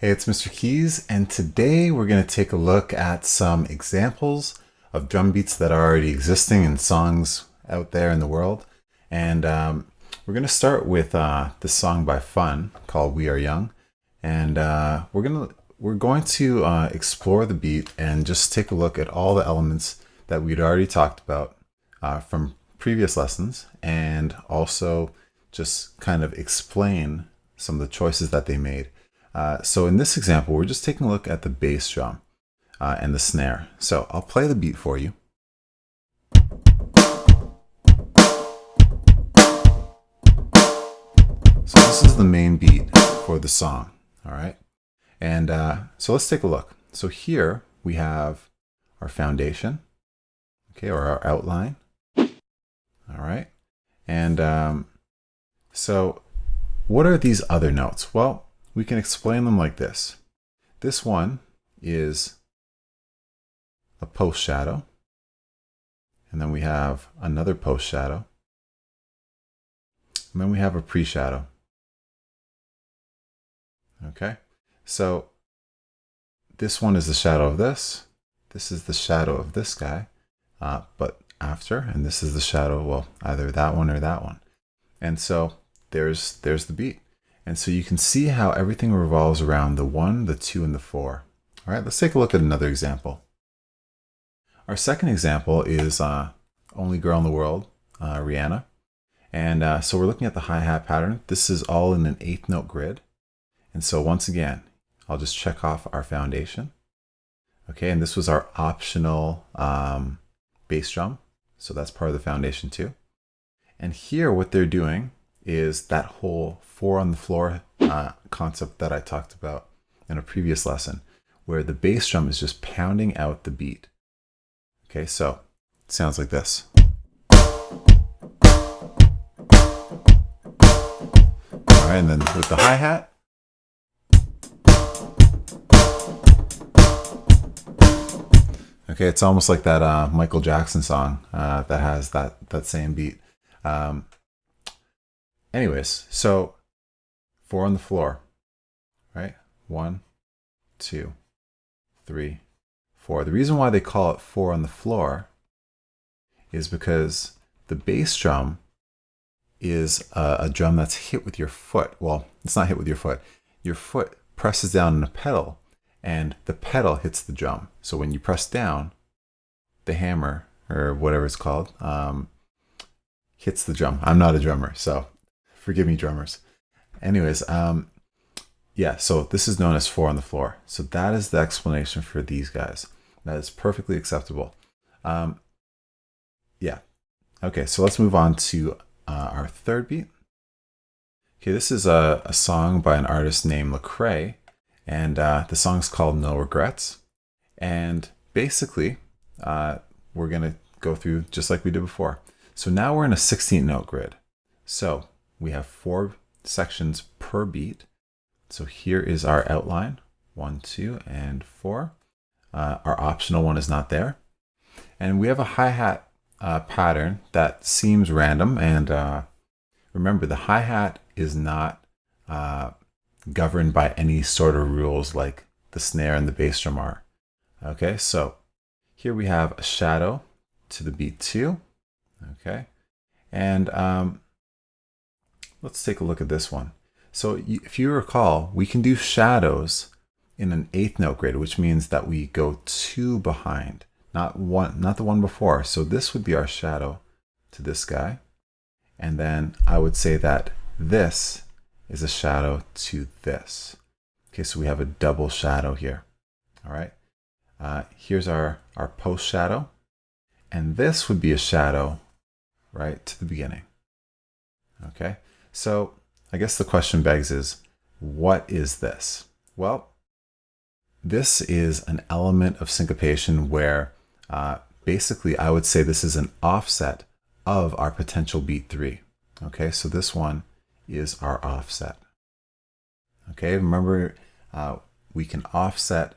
Hey, it's Mr. Keys, and today we're going to take a look at some examples of drum beats that are already existing in songs out there in the world. And we're going to start with this song by Fun called "We Are Young," and we're going to explore the beat and just take a look at all the elements that we'd already talked about from previous lessons, and also just kind of explain some of the choices that they made. So in this example, we're just taking a look at the bass drum and the snare. So I'll play the beat for you. So this is the main beat for the song, all right? And so let's take a look. So here we have our foundation, okay, or our outline, all right? And so what are these other notes? Well, we can explain them like this. This one is a post shadow, and then we have another post shadow, and then we have a pre shadow. Okay, so this one is the shadow of this. This is the shadow of this guy, but after, and this is the shadow, well, either that one or that one. And so there's the beat. And so you can see how everything revolves around the 1, the 2, and the 4. All right, let's take a look at another example. Our second example is Only Girl in the World, Rihanna. And so we're looking at the hi-hat pattern. This is all in an 8th note grid. And so once again, I'll just check off our foundation. Okay, and this was our optional bass drum. So that's part of the foundation too. And here what they're doing is that whole 4 on the floor concept that I talked about in a previous lesson, where the bass drum is just pounding out the beat. Okay, so it sounds like this. All right, and then with the hi-hat. Okay, it's almost like that Michael Jackson song that has that same beat. Anyways, so 4 on the floor, right? 1, 2, 3, 4. The reason why they call it 4 on the floor is because the bass drum is a drum that's hit with your foot. Well, it's not hit with your foot. Your foot presses down on a pedal, and the pedal hits the drum. So when you press down, the hammer, or whatever it's called, hits the drum. I'm not a drummer, so forgive me, drummers. Anyways, yeah, so this is known as 4 on the floor. So that is the explanation for these guys. That is perfectly acceptable. Yeah. Okay, so let's move on to our third beat. Okay, this is a song by an artist named Lecrae, and the song's called No Regrets. And basically, we're going to go through just like we did before. So now we're in a 16th note grid. So we have 4 sections per beat. So here is our outline, 1, 2, and 4. Our optional one is not there. And we have a hi-hat pattern that seems random. And remember, the hi-hat is not governed by any sort of rules like the snare and the bass drum are. Okay, so here we have a shadow to the beat 2. Okay, and let's take a look at this one. So if you recall, we can do shadows in an 8th note grid, which means that we go 2 behind, not the one before. So this would be our shadow to this guy. And then I would say that this is a shadow to this. Okay, so we have a double shadow here. All right. Here's our post shadow. And this would be a shadow right to the beginning. Okay, so I guess the question begs is, what is this? Well, this is an element of syncopation where basically I would say this is an offset of our potential beat 3. Okay, so this one is our offset. Okay, remember we can offset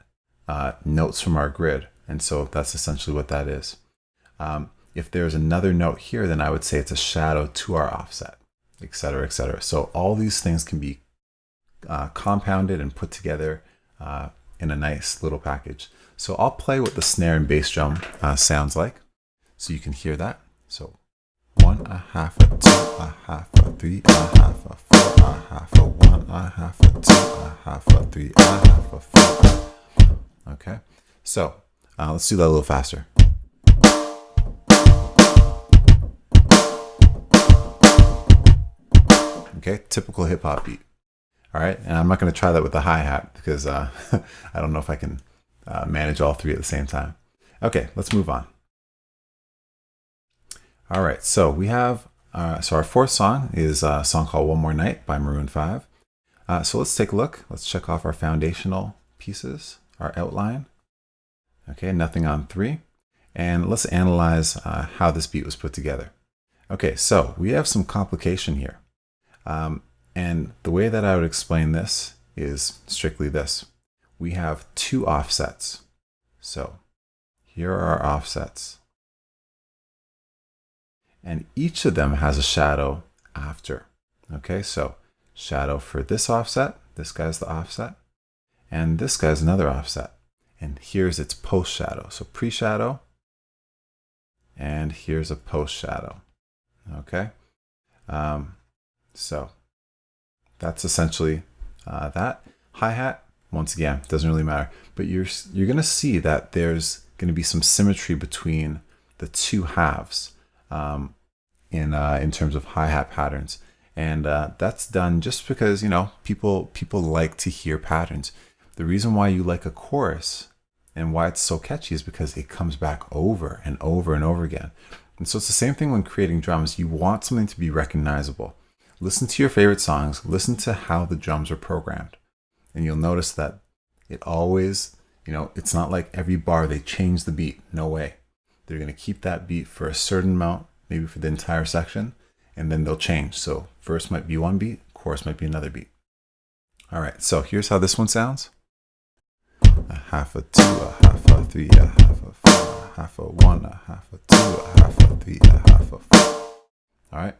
notes from our grid, and so that's essentially what that is. If there's another note here, then I would say it's a shadow to our offset, etc., etc. So all these things can be compounded and put together in a nice little package. So I'll play what the snare and bass drum sounds like, so you can hear that. So 1, a half, a 2, a half, a 3, a half, a 4, a half, a 1, a half, a 2, a half, a 3, a half, a 4. Okay, so let's do that a little faster. Okay, typical hip hop beat. All right, and I'm not going to try that with the hi-hat because I don't know if I can manage all three at the same time. Okay, let's move on. All right, so we have, so our fourth song is a song called One More Night by Maroon 5. So let's take a look. Let's check off our foundational pieces, our outline. Okay, nothing on 3. And let's analyze how this beat was put together. Okay, so we have some complication here. And the way that I would explain this is strictly this. We have 2 offsets. So here are our offsets. And each of them has a shadow after. Okay, so shadow for this offset, this guy's the offset, and this guy's another offset. And here's its post shadow. So pre-shadow, and here's a post shadow. Okay, so that's essentially that. Hi-hat, once again, doesn't really matter, but you're gonna see that there's gonna be some symmetry between the 2 halves in terms of hi-hat patterns, and that's done just because, you know, people like to hear patterns. The reason why you like a chorus and why it's so catchy is because it comes back over and over and over again. And so it's the same thing when creating drums. You want something to be recognizable. Listen to your favorite songs, listen to how the drums are programmed, and you'll notice that it always, you know, it's not like every bar they change the beat. No way. They're going to keep that beat for a certain amount, maybe for the entire section, and then they'll change. So verse might be one beat, chorus might be another beat. All right, so here's how this one sounds. A half, a 2, a half, a 3, a half, a 4, a half, a 1, a half, a 2, a half, a 3, a half, a 4. All right,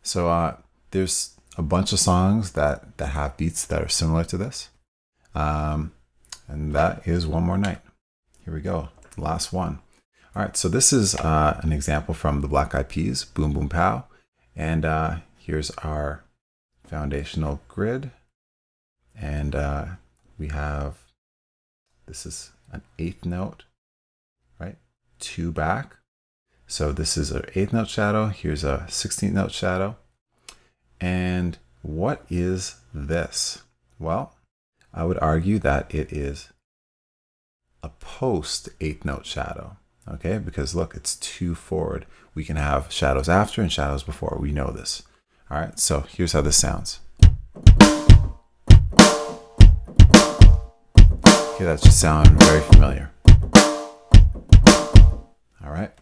so there's a bunch of songs that have beats that are similar to this. And that is One More Night. Here we go, last one. All right, so this is an example from the Black Eyed Peas, Boom Boom Pow. And here's our foundational grid. And we have, this is an 8th note, right? 2 back. So this is an 8th note shadow. Here's a 16th note shadow. And what is this? Well, I would argue that it is a post 8th note shadow. Okay, because look, it's 2 forward. We can have shadows after and shadows before. We know this. All right, so here's how this sounds. Okay, that should sound very familiar. All right,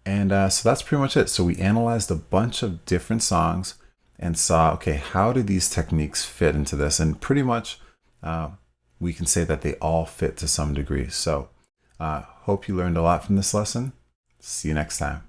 and so that's pretty much it. So we analyzed a bunch of different songs and saw, okay, how do these techniques fit into this? And pretty much we can say that they all fit to some degree. So hope you learned a lot from this lesson. See you next time.